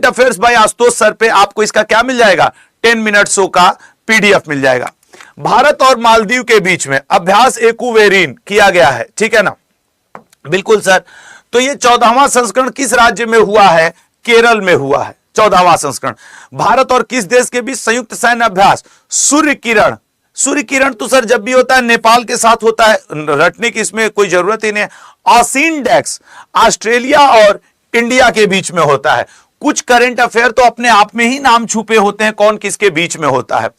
Current affairs by Ashutosh sir पे आपको इसका क्या मिल जाएगा, 10 मिनट शो का पीडीएफ मिल जाएगा। भारत और मालदीव के बीच में अभ्यास एक्वेरिन किया गया है, ठीक है ना, बिल्कुल सर। तो ये 14वां संस्करण किस राज्य में हुआ है, केरल में हुआ है 14वां संस्करण। भारत और किस देश के बीच संयुक्त सैन्य अभ्यास, सूर्य किरण। सूर्य किरण तो सर जब भी होता है नेपाल के साथ होता है, रटने की इसमें कोई जरूरत ही नहीं है। ऑसिनडेक्स ऑस्ट्रेलिया और इंडिया के बीच में होता है। कुछ करंट अफेयर तो अपने आप में ही नाम छुपे होते हैं कौन किसके बीच में होता है।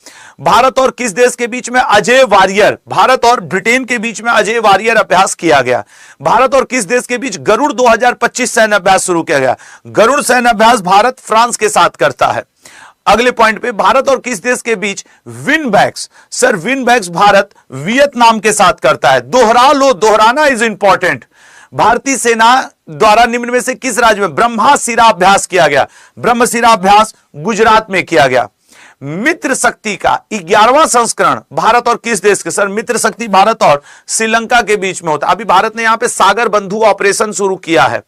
भारत और किस देश के बीच में अजय वारियर, भारत और ब्रिटेन के बीच में अजय वारियर अभ्यास किया गया। भारत और किस देश के बीच गरुड़ 2025 सैन्य अभ्यास शुरू किया गया। गरुड़ सैन्य अभ्यास भारत फ्रांस के साथ करता है। अगले पॉइंट पे, भारत और किस देश के बीच VINBAX, sir VINBAX Bharat Vietnam के साथ करता है। दोहरा लो, दोहराना इज इंपॉर्टेंट। भारतीय सेना द्वारा निम्न में से किस राज्य में ब्रह्मशिरा अभ्यास किया गया। ब्रह्मशिरा अभ्यास गुजरात में किया गया। मित्र शक्ति का 11वां संस्करण भारत और किस देश के, सर मित्र शक्ति भारत और श्रीलंका के बीच में होता है। अभी भारत ने यहां पे सागर बंधु ऑपरेशन शुरू किया है।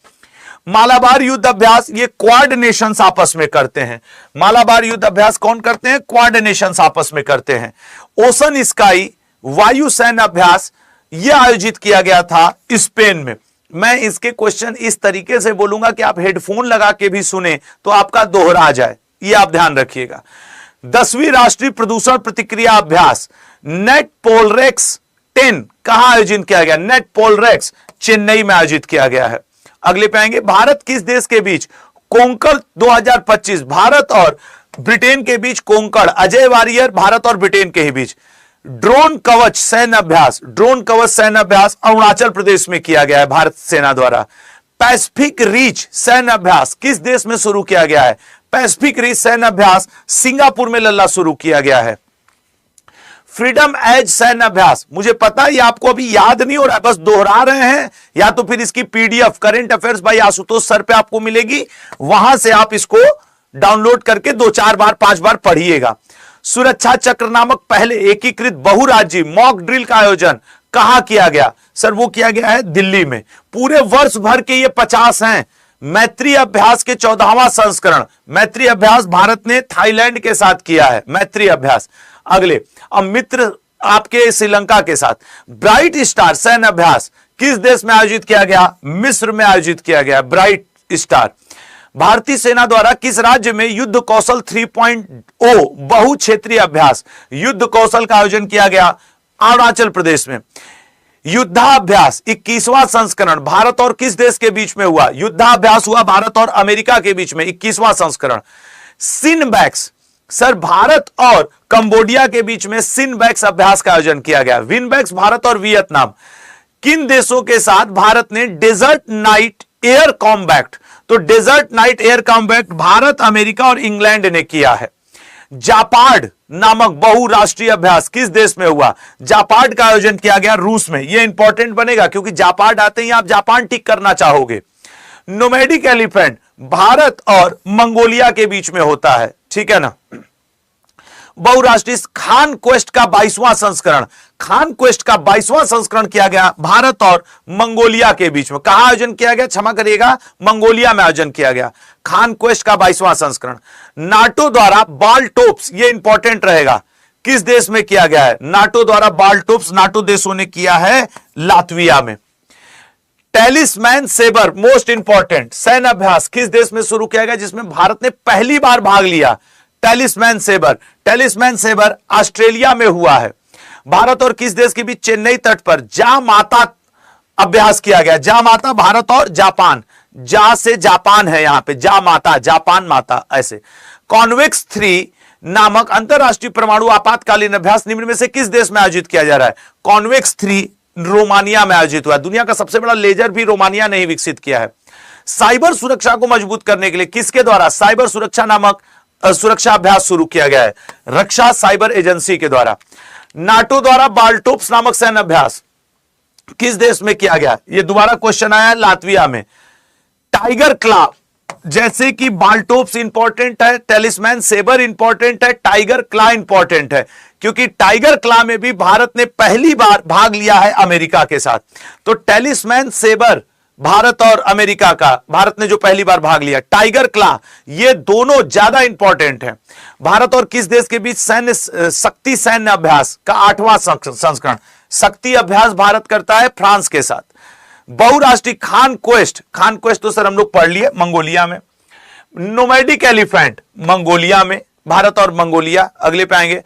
मालाबार युद्ध अभ्यास ये क्वाड नेशंस आपस में करते हैं। मालाबार युद्ध अभ्यास कौन करते हैं, क्वाड नेशंस आपस में करते हैं। ओशन स्काई वायु सैन्य अभ्यास यह आयोजित किया गया था स्पेन में। मैं इसके क्वेश्चन इस तरीके से बोलूंगा कि आप हेडफोन लगा के भी सुने तो आपका दोहरा जाए, यह आप ध्यान रखिएगा। 10वीं राष्ट्रीय प्रदूषण प्रतिक्रिया अभ्यास नेट पोलरेक्स 10 कहां आयोजित किया गया, नेट पोलरेक्स चेन्नई में आयोजित किया गया है। अगले पे आएंगे, भारत किस देश के बीच कोंकण 2025, भारत और ब्रिटेन के बीच कोंकण, अजय वारियर भारत और ब्रिटेन के ही बीच। ड्रोन कवच सैन्य अभ्यास, ड्रोन कवच सैन्य अभ्यास अरुणाचल प्रदेश में किया गया है भारत सेना द्वारा। पैसिफिक रीच सैन्य अभ्यास किस देश में शुरू किया गया है, पैसिफिक रीच सैन्य अभ्यास सिंगापुर में लल्ला शुरू किया गया है। फ्रीडम एज सैन्य अभ्यास, मुझे पता है आपको अभी याद नहीं हो रहा, बस दोहरा रहे हैं, या तो फिर इसकी PDF current affairs by Ashutosh sir पे आपको मिलेगी, वहां से आप इसको डाउनलोड करके 2-4 बार 5 बार पढ़िएगा। सुरक्षा चक्र नामक पहले एकीकृत बहुराज्यीय मॉक ड्रिल का आयोजन कहां किया गया, सर वो किया गया है दिल्ली में। पूरे वर्ष भर के ये 50 हैं। मैत्री अभ्यास के 14वां संस्करण, मैत्री अभ्यास भारत ने थाईलैंड के साथ किया है, मैत्री अभ्यास। अगले, अब मित्र आपके श्रीलंका के साथ। ब्राइट स्टार सैन्य अभ्यास किस देश में आयोजित किया गया, मिस्र में आयोजित किया गया ब्राइट स्टार। भारतीय सेना द्वारा किस राज्य में युद्ध कौशल 3.0 बहु क्षेत्रीय अभ्यास, युद्ध कौशल का आयोजन किया गया, अरुणाचल प्रदेश में। युद्धाभ्यास 21वां संस्करण भारत और किस देश के बीच में हुआ, युद्धाभ्यास हुआ भारत और अमेरिका के बीच में 21वां संस्करण। सिनबैक्स, सर भारत और कंबोडिया के बीच में सिनबैक्स अभ्यास का आयोजन किया गया। विनबैक्स भारत और वियतनाम। किन देशों के साथ भारत ने डेजर्ट नाइट एयर कॉम्बैक्ट, तो desert knight air combat Bharat, America और इंग्लैंड ने किया है। जापाड नामक बहुराष्ट्रीय अभ्यास किस देश में हुआ, जापाड का आयोजन किया गया रूस में। यह इंपॉर्टेंट बनेगा क्योंकि जापाड आते ही आप जापान टिक करना चाहोगे। नोमैडिक एलिफेंट भारत और मंगोलिया के बीच में होता है, ठीक है ना। बहुराष्ट्रीय खान क्वेस्ट का 22वां संस्करण, खान क्वेस्ट का 22वां संस्करण किया गया भारत और मंगोलिया के बीच में। कहां आयोजन किया गया, क्षमा करिएगा, मंगोलिया में आयोजन किया गया खान क्वेस्ट का 22वां संस्करण। नाटो द्वारा बाल्टोप्स, ये इंपॉर्टेंट रहेगा, किस देश में किया गया है, नाटो द्वारा बाल्टोप्स नाटो देशों ने किया है लातविया में। टेलिस्मैन सेबर मोस्ट इंपॉर्टेंट सैन्य अभ्यास किस देश में शुरू किया गया जिसमें भारत ने पहली बार भाग लिया, टेलिस्मैन सेबर, टेलिस्मैन सेबर ऑस्ट्रेलिया में हुआ है। भारत और किस देश के बीच चेन्नई तट पर जा माता अभ्यास किया गया, जा माता भारत और जापान, जा से जापान है यहां पे, जा माता जापान माता ऐसे। कॉन्वेक्स 3 नामक अंतरराष्ट्रीय परमाणु आपातकालीन अभ्यास निम्न में से किस देश में आयोजित किया जा रहा है, कॉन्वेक्स 3 रोमानिया में आयोजित हुआ। दुनिया का सबसे बड़ा लेजर भी रोमानिया ने ही विकसित किया है। साइबर सुरक्षा को मजबूत करने के लिए किसके द्वारा साइबर सुरक्षा नामक सुरक्षा अभ्यास शुरू किया गया है, रक्षा साइबर एजेंसी के द्वारा। नाटो द्वारा बाल्टोप्स नामक सैन्य अभ्यास किस देश में किया गया, यह दोबारा क्वेश्चन आया है लातविया में। टाइगर क्ला, जैसे कि बाल्टोप्स इंपॉर्टेंट है, टेलिस्मैन सेबर इंपॉर्टेंट है, टाइगर क्ला इंपॉर्टेंट है, क्योंकि टाइगर क्ला में भी भारत ने पहली बार भाग लिया है अमेरिका के साथ। तो टेलिस्मैन सेबर भारत और अमेरिका का, भारत ने जो पहली बार भाग लिया। टाइगर क्ला, ये दोनों ज्यादा इंपॉर्टेंट हैं। भारत और किस देश के बीच शक्ति सैन्य अभ्यास का 8वां संस्करण, शक्ति अभ्यास भारत करता है फ्रांस के साथ। बहुराष्ट्रीय खान क्वेस्ट तो सर हम लोग पढ़ लिए, मंगोलिया में। नोमैडिक एलिफेंट, मंगोलिया में, भारत और मंगोलिया। अगले पे आएंगे,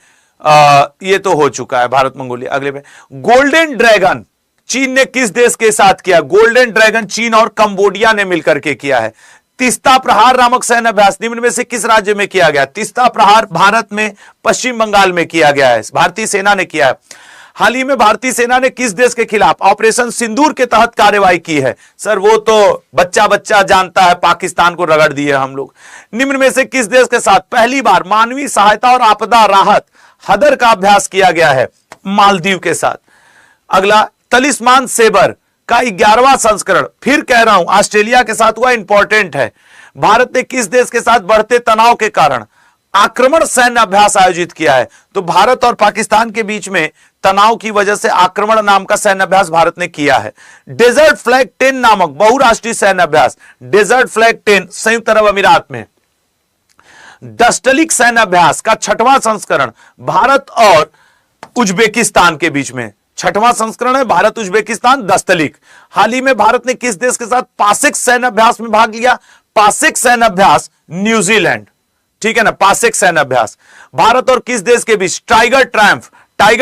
ये तो हो चुका है भारत मंगोलिया। अगले पे गोल्डन ड्रैगन, चीन ने किस देश के साथ किया? गोल्डन ड्रैगन चीन और कंबोडिया ने मिलकर के किया है। तीस्ता प्रहार नामक सैन्य अभ्यास निम्न में से किस राज्य में किया गया? तीस्ता प्रहार भारत में पश्चिम बंगाल में किया गया है, भारतीय सेना ने किया है। हाल ही में भारतीय सेना ने किस देश के खिलाफ ऑपरेशन सिंदूर के तहत कार्रवाई की है? सर वो तो बच्चा बच्चा जानता है, पाकिस्तान को रगड़ दिए हम लोग। निम्न में से किस देश के साथ पहली बार मानवीय सहायता और आपदा राहत हदर का अभ्यास किया गया है? मालदीव के साथ। अगला तलिस्मान सेबर का 11वां संस्करण, फिर कह रहा हूं ऑस्ट्रेलिया के साथ हुआ, इंपॉर्टेंट है। भारत ने किस देश के साथ बढ़ते तनाव के कारण आक्रमण सैन्य अभ्यास आयोजित किया है? तो भारत और पाकिस्तान के बीच में तनाव की वजह से आक्रमण नाम का सैन्य अभ्यास भारत ने किया है। डेजर्ट फ्लैग 10 नामक बहुराष्ट्रीय सैन्य अभ्यास, डेजर्ट फ्लैग 10 संयुक्त अरब अमीरात में। दस्तलिक सैन्य अभ्यास का 6वां संस्करण भारत और उज्बेकिस्तान के बीच में, 6वां संस्करण है भारत उज्बेकिस्तान दस्तलिक। हाल ही में भारत ने किस देश के साथ पासिक सैन्य अभ्यास में भाग लिया? पासिक सैन्य अभ्यास न्यूजीलैंड, ठीक है ना, पासिक सैन्य अभ्यास। भारत और किस देश के बीच? टाइगर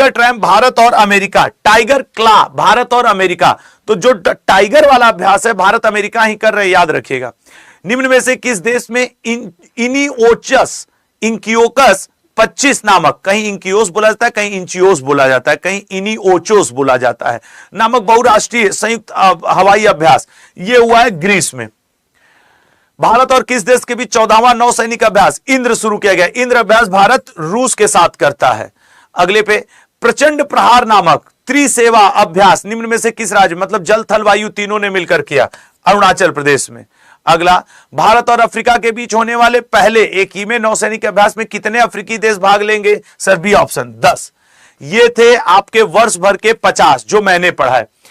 ट्रायम्फ भारत और अमेरिका। टाइगर क्ला भारत और अमेरिका। तो जो टाइगर वाला अभ्यास है भारत अमेरिका ही कर रहे, याद रखिएगा। निम्न में से किस देश में इनिओचस इंकियोकस 25 नामक, कहीं इंकियोस बोला जाता है, कहीं इंचियोस बोला जाता है, कहीं इनिओचोस बोला जाता है, नामक बहुराष्ट्रीय संयुक्त हवाई अभ्यास, यह हुआ है ग्रीस में। भारत और किस देश के बीच 14वां नौसैनिक अभ्यास इंद्र शुरू किया गया? इंद्र अभ्यास भारत रूस के साथ करता है। अगले पे प्रचंड प्रहार नामक त्रिसेवा अभ्यास निम्न में से किस राज्य, मतलब जल थल वायु तीनों ने मिलकर किया? अरुणाचल प्रदेश में। अगला, भारत और अफ्रीका के बीच होने वाले पहले एक ही में नौसैनिक अभ्यास में कितने अफ्रीकी देश भाग लेंगे? Sir B option 10। ये थे आपके वर्ष भर के 50 जो मैंने पढ़ा है।